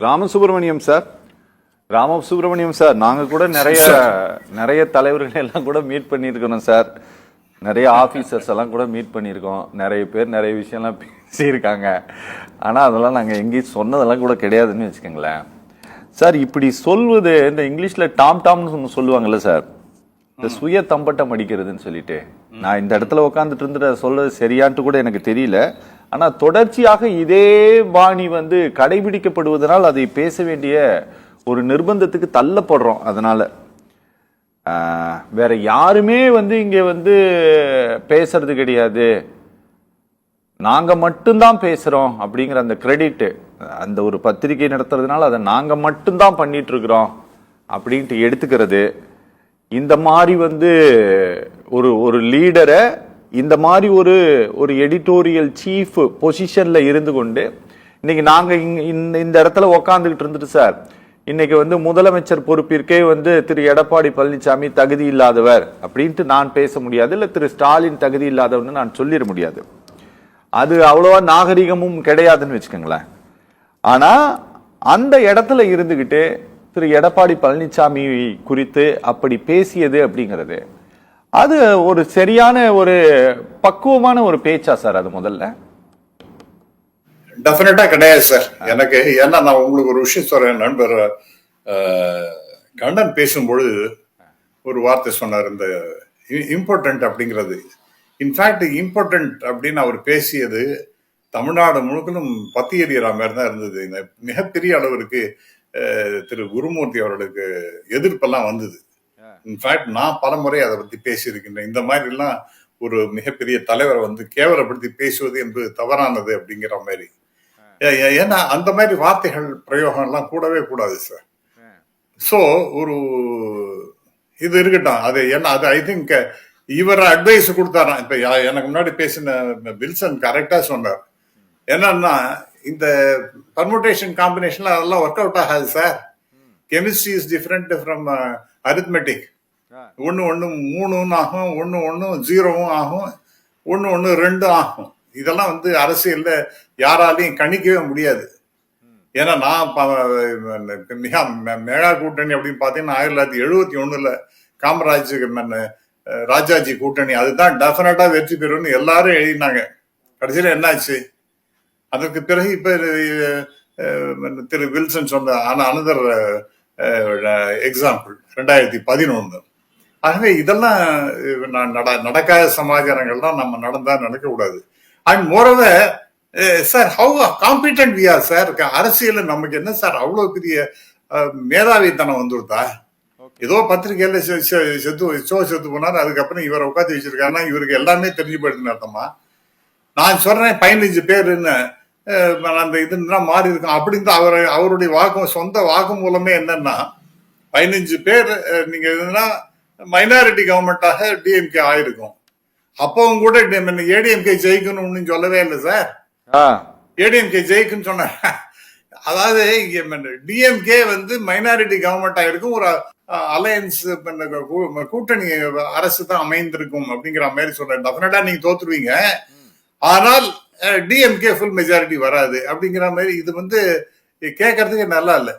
Ramasubramaniam sir, Ramasubramaniam sir, நாங்கள் கூட நிறைய தலைவர்கள் எல்லாம் கூட மீட் பண்ணியிருக்கிறோம் சார். நிறைய ஆஃபீஸர்ஸ் எல்லாம் கூட மீட் பண்ணியிருக்கோம். நிறைய பேர் நிறைய விஷயம்லாம் பேசியிருக்காங்க. ஆனால் அதெல்லாம் நாங்கள் எங்கேயும் சொன்னதெல்லாம் கூட கிடையாதுன்னு வச்சுக்கோங்களேன் சார். இப்படி சொல்வது இந்த இங்கிலீஷில் டாம்னு ஒன்று சொல்லுவாங்கல்ல சார், இந்த சுய தம்பட்டம் அடிக்கிறதுன்னு சொல்லிட்டு. நான் இந்த இடத்துல உட்காந்துட்டு இருந்துட்டு சொல்றது சரியான்ட்டு கூட எனக்கு தெரியல. ஆனால் தொடர்ச்சியாக இதே பாணி கடைபிடிக்கப்படுவதனால் அதை பேச வேண்டிய ஒரு நிர்பந்தத்துக்கு தள்ளப்படுறோம். அதனால வேற யாருமே இங்க பேசுறது கிடையாது, நாங்க மட்டும்தான் பேசுறோம் அப்படிங்கிற அந்த கிரெடிட், அந்த ஒரு பத்திரிகை நடத்துறதுனால அதை நாங்க மட்டும்தான் பண்ணிட்டு இருக்கிறோம் அப்படின்ட்டு எடுத்துக்கிறது. இந்த மாதிரி ஒரு லீடரை இந்த மாதிரி ஒரு எடிட்டோரியல் சீஃப் பொசிஷன்ல இருந்து கொண்டு இன்னைக்கு நாங்க இந்த இடத்துல உக்காந்துக்கிட்டு இருந்துட்டு சார், இன்னைக்கு முதலமைச்சர் பொறுப்பிற்கே திரு எடப்பாடி பழனிசாமி தகுதி இல்லாதவர் அப்படின்ட்டு நான் பேச முடியாது, இல்ல திரு ஸ்டாலின் தகுதி இல்லாதவர்னு நான் சொல்லிட முடியாது. அது அவ்வளவா நாகரிகமும் கிடையாதுன்னு வச்சுக்கோங்களேன். ஆனா அந்த இடத்துல இருந்துகிட்டு திரு எடப்பாடி பழனிசாமி குறித்து அப்படி பேசியது அப்படிங்கிறது அது ஒரு சரியான ஒரு பக்குவமான ஒரு பேச்சா சார்? அது முதல்ல டெஃபினட்டா கிடையாது சார். எனக்கு ஏன்னா நான் உங்களுக்கு ஒரு விஷயம் சொல்றேன். நண்பர் கண்ணன் பேசும்பொழுது ஒரு வார்த்தை சொன்னார், இந்த இம்பார்ட்டன்ட் அப்படிங்கிறது. இன்ஃபேக்ட் இம்பார்ட்டன்ட் அப்படின்னு அவர் பேசியது தமிழ்நாடு முழுக்கலும் பத்தி எறிகிற மாதிரி தான் இருந்தது. இந்த மிகப்பெரிய அளவிற்கு திரு குருமூர்த்தி அவர்களுக்கு எதிர்ப்பெல்லாம் வந்தது. இன்ஃபேக்ட் நான் பல முறை அதை பத்தி பேசியிருக்கின்றேன். இந்த மாதிரி எல்லாம் ஒரு மிகப்பெரிய தலைவரை கேவலப்படுத்தி பேசுவது என்பது தவறானது அப்படிங்கிற மாதிரி. ஏன்னா அந்த மாதிரி வார்த்தைகள் பிரயோகம் எல்லாம் கூடவே கூடாது சார். சோ ஒரு இது இருக்கட்டும். அது என்ன, அது ஐ திங்க் இவர் அட்வைஸ் கொடுத்தாராம். இப்ப எனக்கு முன்னாடி பேசின வில்சன் கரெக்டா சொன்னார். என்னன்னா இந்த பர்முடேஷன் காம்பினேஷன்ல அதெல்லாம் ஒர்க் அவுட் ஆகாது sir. Chemistry is different from arithmetic. ஒன்னு 3 ஆகும், ஒன்னு 0 ஆகும், ஒன்னு 2 ஆகும். இதெல்லாம் அரசியல்ல யாராலையும் கணிக்கவே முடியாது. ஏன்னா நான் மிக மேகா கூட்டணி அப்படின்னு பாத்தீங்கன்னா 1971 காமராஜ் ராஜாஜி கூட்டணி அதுதான் டெஃபினட்டா வெற்றி பெறும்னு எல்லாரும் எழுதினாங்க. கடைசியில என்னாச்சு? அதற்கு பிறகு இப்ப திரு வில்சன் சொன்ன அனதர் எக்ஸாம்பிள் 2011. ஆகவே இதெல்லாம் நடக்காத சமாச்சாரங்கள்லாம் நம்ம நடந்தா நடக்க கூடாது. And moreover sir, how competent we are sir. அரசியல் நமக்கு என்ன சார் அவ்வளவு பெரிய மேதாவித்தனம் வந்துருதா? ஏதோ பத்திரிகையில செத்து போனார், அதுக்கப்புறம் இவரை உட்காந்து வச்சிருக்காருன்னா இவருக்கு எல்லாமே தெரிஞ்சு போயிடுதுன்னு அர்த்தமா? நான் சொல்றேன் 15 பேருன்னு அந்த இதுன்னா மாறி இருக்கும் அப்படின்னு அவருடைய சொந்த வாக்கு மூலமே என்னன்னா 15 பேர் நீங்க இதுன்னா மைனாரிட்டி கவர்மெண்டாக டிஎம்கே ஆயிருக்கும். அப்பவும் கூட ஏடிஎம்கே ஜெயிக்கணும்னு சொல்லவே இல்லை சார். ஏடிஎம்கே ஜெயிக்குன்னு சொன்ன, அதாவது டிஎம்கே மைனாரிட்டி கவர்மெண்ட் ஆயிருக்கும், ஒரு அலையன்ஸ் கூட்டணி அரசு தான் அமைந்திருக்கும் அப்படிங்கிற மாதிரி சொல்றேன். டெஃபினட்டா நீங்க தோத்துருவீங்க, ஆனால் டிஎம்கே ஃபுல் மெஜாரிட்டி வராது அப்படிங்கிற மாதிரி. இது கேட்கறதுக்கு நல்லா இல்லை.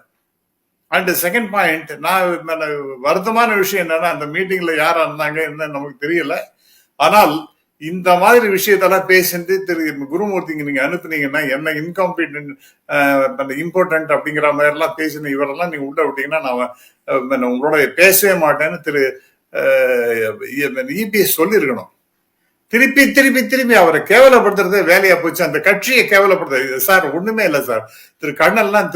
அண்ட் செகண்ட் பாயிண்ட், நான் வருத்தமான விஷயம் என்னன்னா அந்த மீட்டிங்ல யாரா இருந்தாங்க என்ன நமக்கு தெரியல. ஆனால் இந்த மாதிரி விஷயத்தெல்லாம் பேசிட்டு திரு குருமூர்த்திங்க நீங்க அனுப்புனீங்கன்னா என்ன இன்காம்பிடன்ட் இம்பார்ட்டன்ட் அப்படிங்கிற மாதிரி எல்லாம் பேசின இவரெல்லாம் நீங்க உள்ள விட்டீங்கன்னா நான் உங்களோட பேசவே மாட்டேன்னு திரு இபிஎஸ் சொல்லியிருக்கணும். திருப்பி திருப்பி திருப்பி அவரை கேவலப்படுத்துறதே வேலையா போச்சு. அந்த கட்சியை கேவலப்படுத்துறது சார் ஒண்ணுமே இல்லை சார். திரு கண்ணன்லாம்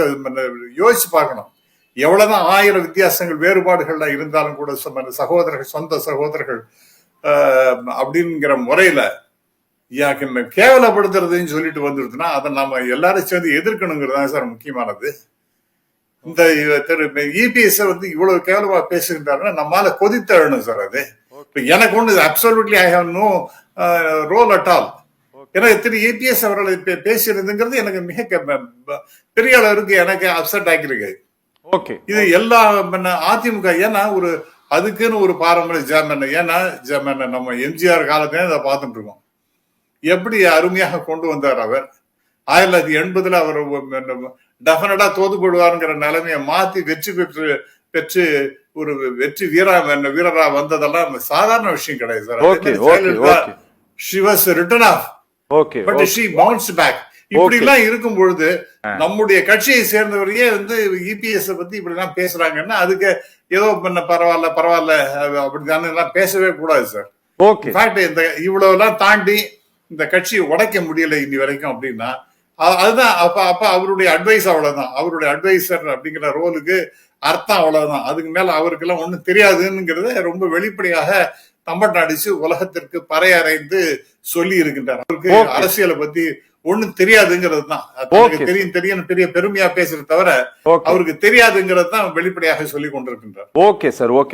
யோசிச்சு பார்க்கணும். எவ்வளவுதான் 1000 வித்தியாசங்கள் வேறுபாடுகள்ல இருந்தாலும் கூட சகோதரர்கள், சொந்த சகோதரர்கள் அப்படிங்கிற முறையில கேவலப்படுத்துறதுன்னு சொல்லிட்டு வந்துருதுன்னா அதை நாம எல்லாரும் சேர்ந்து எதிர்க்கணுங்கிறது தான் சார் முக்கியமானது. இந்த திரு இபிஎஸ் இவ்வளவு கேவலமா பேசுகின்றாருன்னா நம்மால கொதித்தழணும் சார். அது எனக்கு ஒண்ணு absolutely I have no role at all. ஏன்னா திரு இபிஎஸ் அவர்களை பேசுறதுங்கிறது எனக்கு மிக பெரிய அளவுக்கு எனக்கு அப்செட் ஆகிருக்கு. இது எல்லா அதிமுக, ஏன்னா ஒரு அதுக்குன்னு ஒரு பாரம்பரிய ஜெர்மன், ஏன்னா நம்ம எம்ஜிஆர் காலத்திலே அதை பார்த்துட்டு இருக்கோம். எப்படி அருமையாக கொண்டு வந்தார் அவர். 1980 அவர் டெஃபினட்டா தோத்து போடுவாருங்கிற நிலைமையை மாத்தி வெற்றி பெற்று ஒரு வெற்றி வீரரா வந்ததெல்லாம் சாதாரண விஷயம் கிடையாது sir. Okay, okay, okay. She was written off, okay but she bounced back. இப்படி எல்லாம் இருக்கும் பொழுது நம்முடைய கட்சியை சேர்ந்தவரையே வந்து இபிஎஸ் பத்தி இப்படி எல்லாம் பேசுறாங்கன்னா அதுக்கு ஏதோ பரவாயில்ல அப்படிதானே எல்லாம் பேசவே கூடாது சார். ஓகே இந்த இவ்வளவு எல்லாம் தாண்டி இந்த கட்சியை உடைக்க முடியல இன்னி வரைக்கும் அப்படின்னா அதுதான் அப்ப அவருடைய அட்வைஸ் அவ்வளவுதான். அவருடைய அட்வைசர் அப்படிங்கிற ரோலுக்கு அர்த்தம் அவ்வளவுதான். அதுக்கு மேல அவருக்கு எல்லாம் ஒண்ணும் தெரியாதுங்கிறத ரொம்ப வெளிப்படையாக தம்பட்டம் அடிச்சு உலகத்திற்கு பறையறைந்து சொல்லி இருக்கின்றார். அவருக்கு அரசியலை பத்தி ஒண்ணும் தெரியாதுங்கிறது தான் தெரியும் பெரிய பெருமையா பேசுறது தவிர அவருக்கு தெரியாதுங்கிறது தான் வெளிப்படையாக சொல்லி கொண்டிருக்கின்றார். Okay sir, okay.